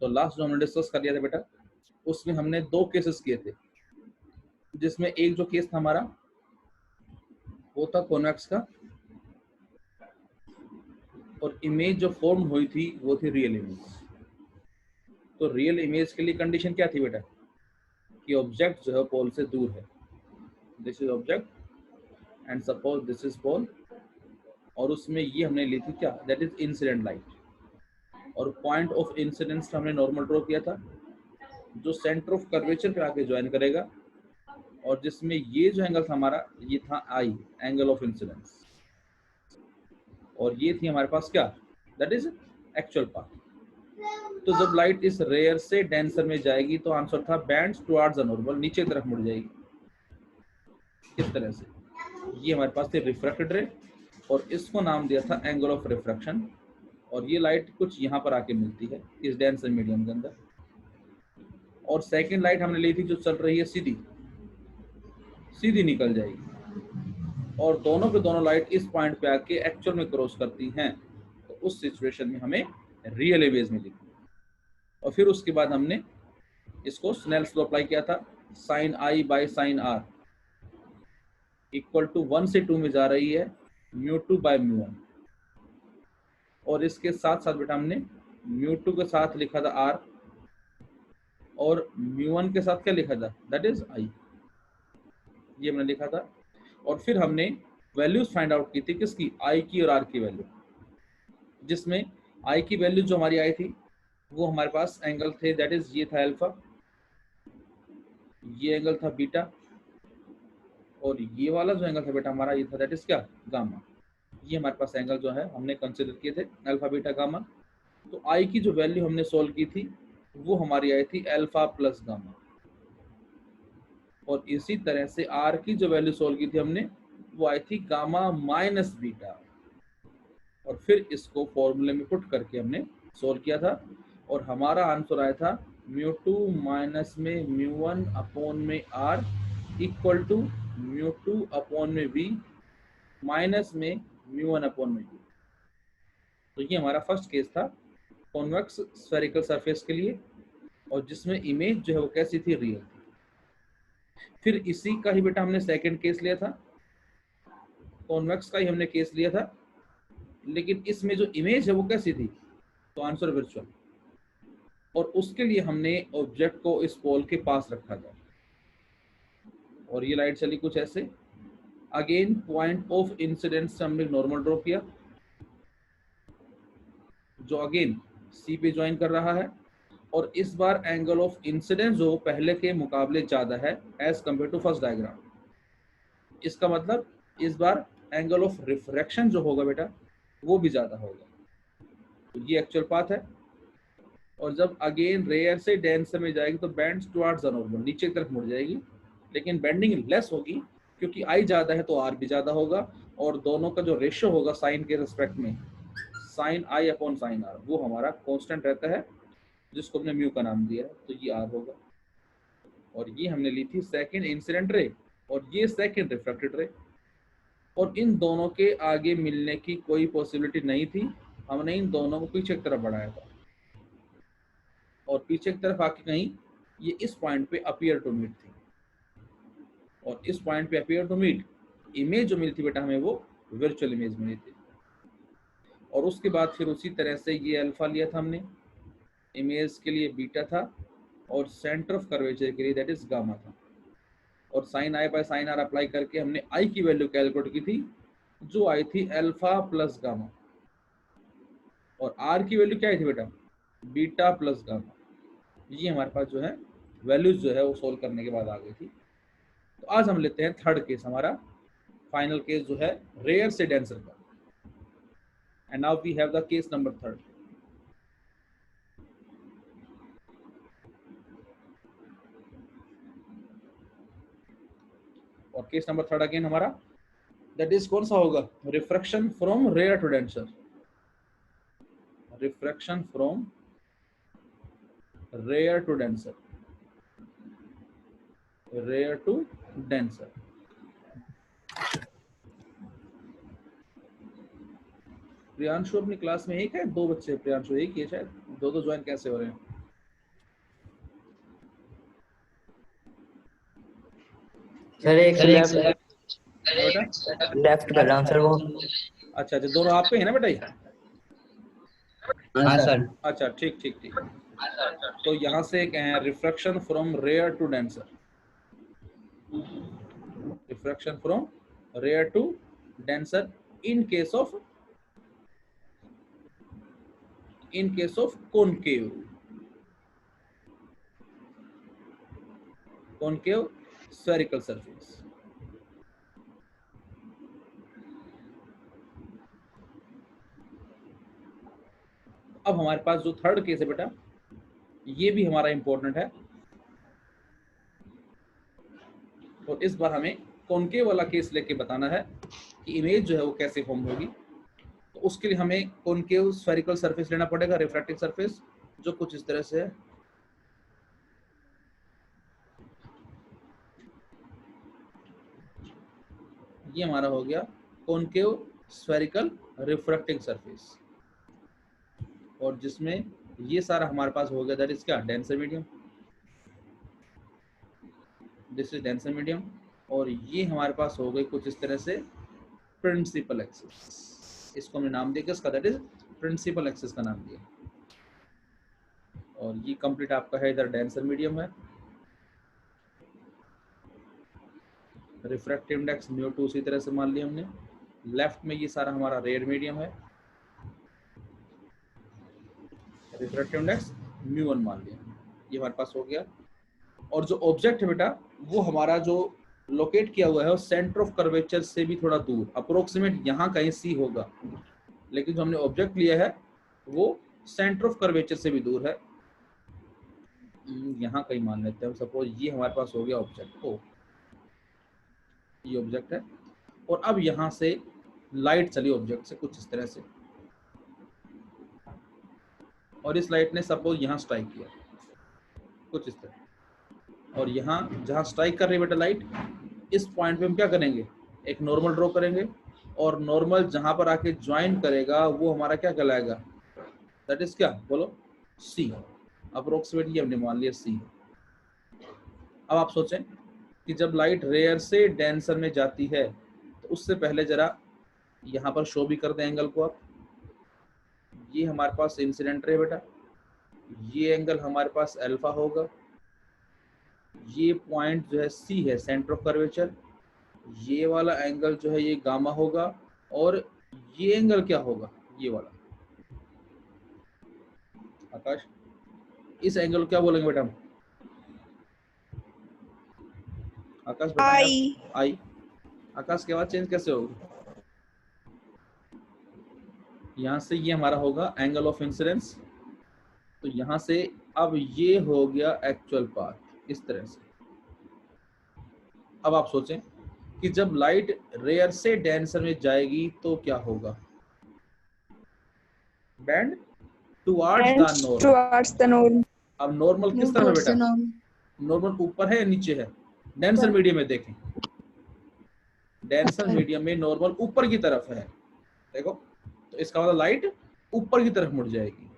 तो लास्ट जो हमने डिस्कस कर लिया था बेटा, उसमें हमने 2 केसेस किए थे, जिसमें एक जो केस था हमारा वो था कॉन्वेक्स का, और इमेज जो फॉर्म हुई थी वो थी रियल इमेज। तो रियल इमेज के लिए कंडीशन क्या थी बेटा, कि ऑब्जेक्ट जो है पोल से दूर है। This is object and suppose this is pole, और उसमें ये हमने ली थी क्या, दैट इज इंसिडेंट लाइट, और पॉइंट ऑफ इंसिडेंस हमने नॉर्मल ड्रॉ किया था, जो सेंटर ऑफ कर्वेचर पे आके ज्वाइन करेगा, और जिसमें ये जो एंगल था हमारा ये था आई, एंगल ऑफ इंसिडेंस, और ये थी हमारे पास क्या, दैट इज एक्चुअल पाथ। तो जब लाइट इस रेयर से डेंसर में जाएगी तो आंसर था बैंड्स टुवर्ड्स द नॉर्मल, नीचे की तरफ मुड़ जाएगी इस तरह से। ये हमारे पास थे रिफ्रैक्टेड रे, और इसको नाम दिया था एंगल ऑफ रिफ्रैक्शन, और ये लाइट कुछ यहाँ पर आके मिलती है इस डेंसर मीडियम के अंदर। और सेकंड लाइट हमने ली थी जो चल रही है सीधी सीधी निकल जाएगी, और दोनों पे दोनों लाइट इस पॉइंट पे आके एक्चुअल में क्रॉस करती हैं, तो उस सिचुएशन में हमें रियल इमेज मिली। और फिर उसके बाद हमने इसको स्नेल्स लॉ अप्लाई किया था, sine i by sine r equal to 1 से 2 में जा रही है म्यू 2 बाय म्यू 1, और इसके साथ साथ बेटा हमने म्यू 2 के साथ लिखा था आर, और म्यू 1 के साथ क्या लिखा था, दैट इज आई, ये हमने लिखा था। और फिर हमने वैल्यूज फाइंड आउट की थी, किसकी, आई की और आर की वैल्यू, जिसमें आई की वैल्यू जो हमारी आई थी वो हमारे पास एंगल थे, दैट इज ये था अल्फा, ये एंगल था बीटा, और ये वाला जो एंगल था बेटा हमारा ये था, दैट इज क्या, गामा। ये हमारे पास एंगल जो है हमने कंसिडर किए थे अल्फा बीटा गामा। तो आई की जो वैल्यू हमने सोल्व की थी वो हमारी आई थी अल्फा प्लस गामा, और इसी तरह से आर की जो वैल्यू सोल्व की थी हमने वो आई थी गामा माइनस बीटा, और फिर इसको फॉर्मूले में पुट करके हमने सोल्व किया था, और हमारा आंसर आया था म्यू 2 माइनस में म्यू 1 अपॉन में r equal to mu 2 upon में वी माइनस में म्यू 1 अपॉन में वी। तो ये हमारा फर्स्ट केस था कॉन्वेक्स स्फेरिकल सरफेस के लिए, और जिसमें इमेज जो है वो कैसी थी, रियल थी। फिर इसी का ही बेटा हमने सेकंड केस लिया था, कॉन्वेक्स का ही हमने केस लिया था, लेकिन इसमें जो इमेज है वो कैसी थी, तो आंसर वर्चुअल, और उसके लिए हमने ऑब्जेक्ट को इस पोल के पास रखा था, और ये लाइट चली कुछ ऐसे। अगेन पॉइंट ऑफ इंसिडेंस से हमने नॉर्मल ड्रॉ किया, जो अगेन सी पे ज्वाइन कर रहा है, और इस बार एंगल ऑफ इंसिडेंस जो पहले के मुकाबले ज्यादा है as compare to first diagram. इसका मतलब इस बार एंगल ऑफ रिफ्रैक्शन जो होगा बेटा वो भी ज्यादा होगा। तो ये एक्चुअल पाथ है, और जब अगेन रेयर से डेंसर में जाएगी तो बैंड्स टुवर्ड्स द नॉर्मल, नीचे की तरफ मुड़ जाएगी, लेकिन बेंडिंग लेस होगी क्योंकि आई ज्यादा है तो आर भी ज्यादा होगा, और दोनों का जो रेशियो होगा साइन के रिस्पेक्ट में, sine i upon sine r, वो हमारा कांस्टेंट रहता है, जिसको हमने म्यू का नाम दिया है, तो ये आर होगा। और ये हमने ली थी सेकंड इंसिडेंट रे, और ये सेकंड रिफ्रैक्टेड रे, और इन दोनों के आगे मिलने की कोई पॉसिबिलिटी नहीं थी, हमने इन दोनों को पीछे की तरफ बढ़ाया था, और पीछे की तरफ आके कहीं ये इस पॉइंट पे अपीयर टू मीट थी, और इस पॉइंट पे अपीयर टू मीट इमेज जो मिली थी बेटा हमें वो वर्चुअल इमेज मिली थी। और उसके बाद फिर उसी तरह से ये अल्फा लिया था हमने, इमेज के लिए बीटा था, और सेंटर ऑफ कर्वेचर के लिए दैट इज गामा था, और sine i by sine r apply करके हमने आई की वैल्यू कैलकुलेट की थी जो आई थी अल्फा प्लस गामा, और आर की वैल्यू क्या आई थी बेटा, बीटा प्लस गामा। ये हमारे पास जो है वैल्यूज जो है वो सोल्व करने के बाद आ गई थी। तो आज हम लेते हैं थर्ड केस, हमारा फाइनल केस जो है रेयर से डेंसर का, and now we have the case number third. और केस नंबर थर्ड अगेन हमारा दैट इज कौन सा होगा, refraction from rare to denser, refraction from rare to denser, rare to denser. Priyanshu अपनी क्लास में एक है, दो बच्चे प्रियांशु एक ही है शायद, दो ज्वाइन कैसे हो रहे हैं। सर एक लेफ्ट बेटा लेफ्ट कर रहा हूँ सर वो। अच्छा अच्छा, दोनों आपके हैं ना बेटा ये? हाँ सर। अच्छा ठीक ठीक ठीक। तो यहाँ से एक है refraction from rare to denser, refraction from rare to denser in case of concave spherical surface। अब हमारे पास जो थर्ड केस है बेटा, ये भी हमारा इंपॉर्टेंट है, और इस बार हमें कॉनकेव वाला केस लेके बताना है कि इमेज जो है वो कैसे फॉर्म होगी। तो उसके लिए हमें कॉनकेव स्फेरिकल सरफेस लेना पड़ेगा, रिफ्रैक्टिव सरफेस, जो कुछ इस तरह से है। ये हमारा हो गया कॉनकेव स्फेरिकल रिफ्रैक्टिंग सरफेस, और जिसमें ये सारा हमारे पास हो गया, दैट इज क्या, denser medium, this is denser medium. और ये हमारे पास हो गई कुछ इस तरह से प्रिंसिपल एक्सिस, इसको हमने नाम दिया किसका, दैट इज प्रिंसिपल एक्सिस का नाम दिया। और ये कंप्लीट आपका है, इधर डेंसर मीडियम है, रिफ्रैक्टिव इंडेक्स μ2 उसी तरह से मान लिया हमने। लेफ्ट में ये सारा हमारा रेयर मीडियम है, रिफ्रैक्टिव इंडेक्स μ1 मान लिया, ये हमारे पास हो गया। और जो ऑब्जेक्ट है बेटा, वो हमारा जो लोकेट किया हुआ है वो सेंटर ऑफ कर्वेचर से भी थोड़ा दूर, अप्रोक्सीमेट यहाँ कहीं सी होगा, लेकिन जो हमने ऑब्जेक्ट लिया है वो सेंटर ऑफ कर्वेचर से भी दूर है, यहाँ कहीं मान लेते हैं। सपोज ये हमारे पास हो गया ऑब्जेक्ट, ओ ये ऑब्जेक्ट है, और अब यहाँ से लाइट चली ऑब्जेक्ट से कुछ इस तरह से, और इस लाइट ने सपोज यहाँ स्ट्राइक किया कुछ इस तरह, और यहाँ जहाँ स्ट्राइक कर रही है बेटा लाइट, इस पॉइंट पे हम क्या करेंगे, एक नॉर्मल ड्रॉ करेंगे, और नॉर्मल जहाँ पर आके ज्वाइन करेगा वो हमारा क्या कहलाएगा, दैट इज क्या, बोलो, सी। अप्रोक्सीमेट ये हमने मान लिया सी। अब आप सोचें कि जब लाइट रेयर से डेंसर में जाती है, तो उससे पहले जरा यहाँ पर शो भी कर दें एंगल को आप। ये हमारे पास इंसिडेंट रे बेटा, ये एंगल हमारे पास अल्फा होगा, ये पॉइंट जो है सी है, सेंटर ऑफ कर्वेचर, ये वाला एंगल जो है ये गामा होगा, और ये एंगल क्या होगा, ये वाला, आकाश, इस एंगल को क्या बोलेंगे बेटा हम, आकाश बताएं आप। आई। आकाश के बाद चेंज कैसे होगी, यहाँ से ये हमारा होगा एंगल ऑफ इंसिडेंस, तो यहाँ से अब ये हो गया एक्चुअल पाथ इस तरह से। अब आप सोचें कि जब लाइट रेयर से डेंसर में जाएगी तो क्या होगा, बैंड टुवर्ड्स द नॉर्मल। अब नॉर्मल किस तरफ है बेटा, नॉर्मल ऊपर है या नीचे है, डेंसर मीडियम में देखें, डेंसर मीडियम में नॉर्मल ऊपर की तरफ है, देखो, तो इसका मतलब लाइट ऊपर की तरफ मुड़ जाएगी,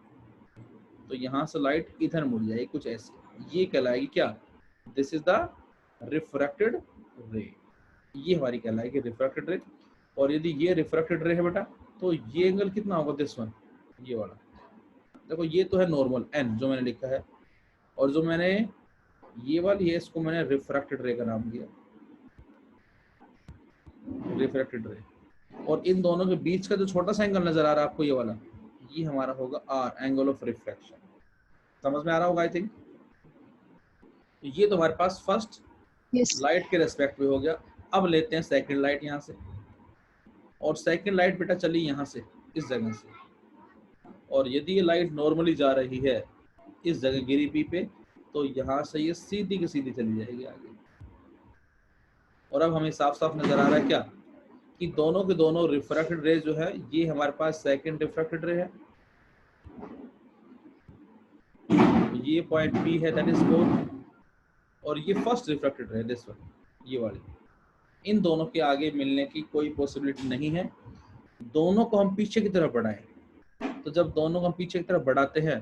तो यहाँ से लाइट इधर मुड़ जाएगी कुछ ऐसे, ये कहलाएगी क्या, दिस इज द रिफ्रैक्टेड रे, ये हमारी कहलाएगी रिफ्रैक्टेड रे। और यदि ये रिफ्रैक्टेड रे है बेटा, तो ये एंगल कितना होगा, दिस वन, ये वाला, देखो ये तो है नॉर्मल एन जो मैंने लिखा है, और जो मैंने ये वाली है इसको मैंने रिफ्रैक्टेड रे का नाम दिया, रिफ्रैक्टेड रे। और इन दोनों के बीच का जो छोटा सा एंगल नजर आ रहा है आपको, ये वाला, ये हमारा होगा आर, एंगल ऑफ रिफ्रैक्शन। समझ में आ रहा होगा आई थिंक। ये तो हमारे पास फर्स्ट लाइट के रेस्पेक्ट में हो गया। अब लेते हैं सेकंड लाइट यहाँ से, और सेकंड लाइट बेटा चली यहाँ से इस जगह से, और यदि ये लाइट नॉर्मली जा रही है इस जगह गिरी पी पे, तो यहाँ से ये सीधी की सीधी चली जाएगी आगे। और अब हमें साफ साफ नजर आ रहा है क्या, कि दोनों के दोनों रिफ्रैक्टेड रे जो है, ये हमारे पास सेकंड रिफ्रैक्टेड रे है, ये पॉइंट पी है, दैट इज 4, और ये फर्स्ट रिफ्रैक्टेड रे, दिस वन, ये वाली। इन दोनों के आगे मिलने की कोई पॉसिबिलिटी नहीं है, दोनों को हम पीछे की तरफ बढ़ाएं। तो जब दोनों को हम पीछे की तरफ बढ़ाते हैं,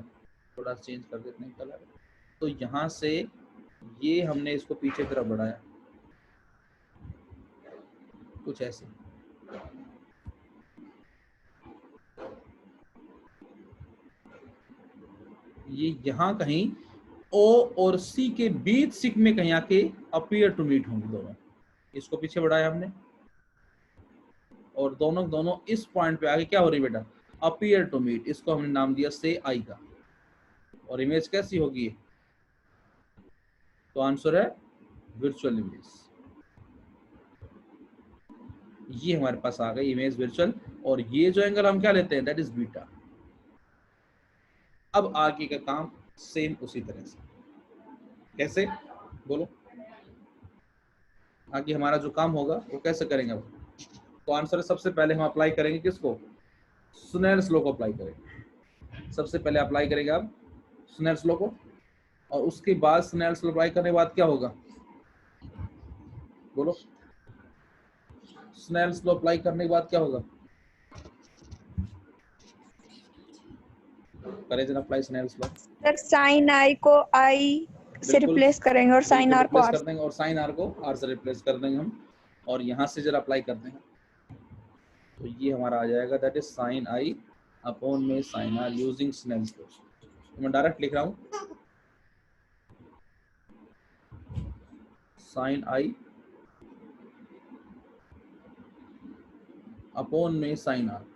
थोड़ा चेंज कर देते हैं कलर, तो यहाँ से ये हमने इसको पीछे की तरफ बढ़ाया, कुछ ऐसे। ये यहाँ कहीं O और C के बीच सिक में कहीं आके अपीयर टू मीट होंगे दोनों। इसको पीछे बढ़ाया हमने और दोनों इस पॉइंट पे आके क्या हो रही बेटा, अपीयर टू मीट। इसको हमने नाम दिया से आई का। और इमेज कैसी होगी, तो आंसर है वर्चुअल इमेज। ये हमारे पास आ गई इमेज वर्चुअल। और ये जो एंगल हम क्या लेते हैं, दैट इज बीटा। अब आगे का काम सेम उसी तरह से। कैसे बोलो, आगे हमारा जो काम होगा वो कैसे करेंगे अब। तो आंसर सबसे पहले हम अप्लाई करेंगे किसको, स्नेल्स लॉ को अप्लाई करेंगे। सबसे पहले अप्लाई करेंगे आप स्नेल्स लॉ को, और उसके बाद स्नेल्स लॉ अप्लाई करने के बाद क्या होगा, बोलो। स्नेल्स लॉ अप्लाई करने के बाद क्या होगा, करें जरा apply Snell's law. Sir sine i को आई से रिप्लेस करेंगे और साइन आर को रिप्लेस आर कर देंगे, और साइन आर को आर से रिप्लेस कर देंगे हम। और यहाँ से जरा अप्लाई कर देंगे, तो ये हमारा आ जाएगा that is sine i upon में sine r using Snell's law. तो मैं डायरेक्ट लिख रहा हूँ साइन आई अपॉन में sine r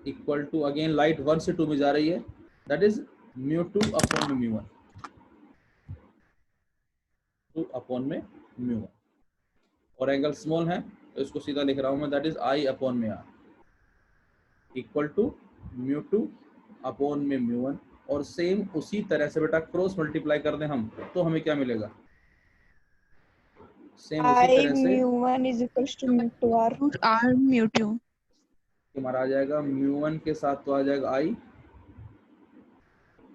equal to, again light 1 से 2 में जा रही है, दैट इज म्यू 2 अपॉन में म्यू 1, 2 अपॉन में म्यू 1। और एंगल स्मॉल है तो इसको सीधा लिख रहा हूं मैं, दैट इज आई अपॉन में r equal to mu 2 upon में म्यू 1। और सेम उसी तरह से बेटा क्रॉस मल्टीप्लाई कर दें हम, तो हमें क्या मिलेगा, सेम उसी आई तरह से mu one is equals to mu two r r mu two हमारा आ जाएगा म्यू 1 के साथ तो आ जाएगा आई,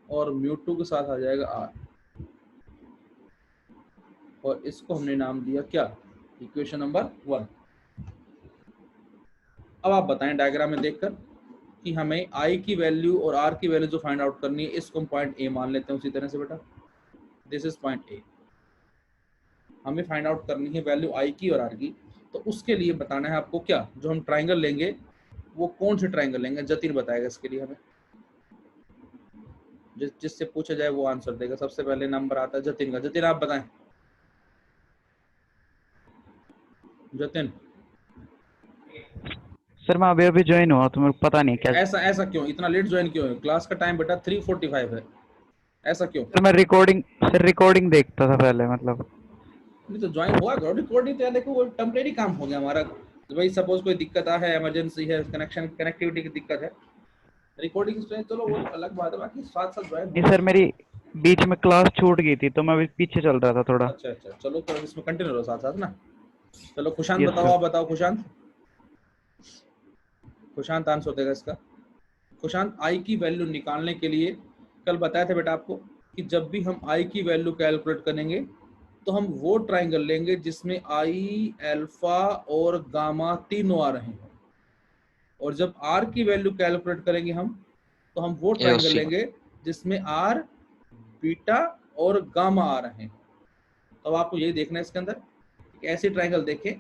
और म्यू 2 के साथ आ जाएगा आर। और इसको हमने नाम दिया क्या, इक्वेशन नंबर 1। अब आप बताएं डायग्राम में देखकर कि हमें आई की वैल्यू और आर की वैल्यू जो फाइंड आउट करनी है, इसको हम पॉइंट ए मान लेते हैं उसी तरह से बेटा। दिस इज पॉइंट ए, हमें फाइंड आउट करनी है वैल्यू आई की और आर की। तो उसके लिए बताना है आपको क्या, जो हम ट्राइंगल लेंगे वो कौन से ट्राइंगल लेंगे, जतिन बताएगा इसके लिए हमें। जिससे पूछा जाए वो आंसर देगा। सबसे पहले नंबर आता है जतिन का। जतिन आप बताएं, जतिन। सर मैं अभी अभी ज्वाइन हुआ तो मेरे को पता नहीं क्या। ऐसा क्यों, इतना लेट ज्वाइन क्यों है, क्लास का टाइम बेटा 3:45 है, ऐसा क्यों। सर मैं रिकॉर्डिंग देखता था पहले, मतलब नहीं तो ज्वाइन हुआ करो, रिकॉर्डिंग तो यार देखो वो टेम्परेरी काम हो गया हमारा। भाई सपोज कोई दिक्कत आ है, इमरजेंसी है, कनेक्टिविटी की दिक्कत है, रिकॉर्डिंग से चलो वो अलग बात है, बाकी साथ साथ ज्वाइन। नहीं सर, मेरी बीच में क्लास छूट गई थी तो मैं अभी पीछे चल रहा था थोड़ा। अच्छा चलो तो इसमें कंटिन्यू रहो साथ साथ ना। चलो खुशांत Yes, बताओ, sir. आप बताओ खुशांत आंसर देगा इसका। खुशांत, आई की वैल्यू निकालने के लिए कल बताया था बेटा आपको कि जब भी हम आई की वैल्यू कैलकुलेट करेंगे तो हम वो ट्राइंगल लेंगे जिसमें आई, अल्फा और गामा तीनों आ रहे हैं। और जब आर की वैल्यू कैलकुलेट करेंगे हम, तो हम वो ट्राइंगल लेंगे जिसमें आर, बीटा और गामा आ रहे हैं। तो आपको यही देखना है इसके अंदर, एक ऐसी ट्राइंगल देखें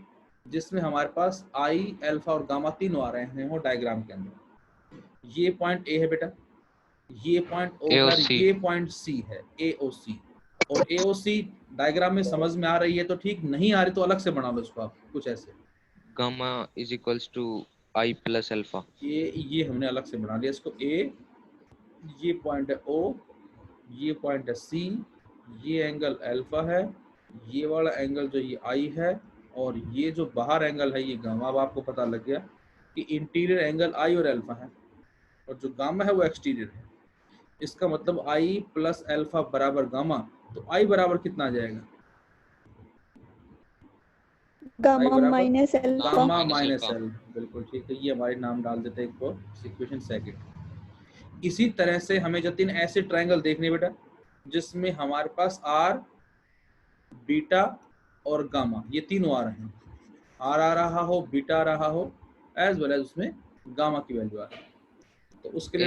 जिसमें हमारे पास आई, अल्फा और गामा तीनों आ रहे हैं वो डायग्राम के अंदर। ये पॉइंट ए है बेटा, ये पॉइंट ओ है, ये पॉइंट सी है, ए ओ सी। और ए ओ सी डायग्राम में समझ में आ रही है तो ठीक, नहीं आ रही तो अलग से बना लो इसको आप, कुछ ऐसे। Gamma is equals to i plus alpha. ये हमने अलग से बना लिया इसको। ए, ये पॉइंट है ओ, ये पॉइंट है सी, ये एंगल अल्फा है, ये वाला एंगल जो ये आई है, और ये जो बाहर एंगल है ये गामा। अब आपको पता लग गया कि इंटीरियर एंगल आई और अल्फा है, और जो गामा है वो एक्सटीरियर है। इसका मतलब आई प्लस अल्फा बराबर गामा। तो आई बराबर कितना आ जाएगा, gamma minus alpha. Gamma minus L. बिल्कुल ठीक है, ये हमारे नाम डाल देते हैं एक इक्वेशन सेकंड। इसी तरह से हमें जतिन ऐसे ट्रायंगल देखने बेटा जिसमें हमारे पास आर, बीटा और गामा ये तीनों आ रहे हैं। आर आ रहा हो, बीटा आ रहा हो, एज वेल एज उसमें गामा की वैल्यू आ रही है। तो उसके लिए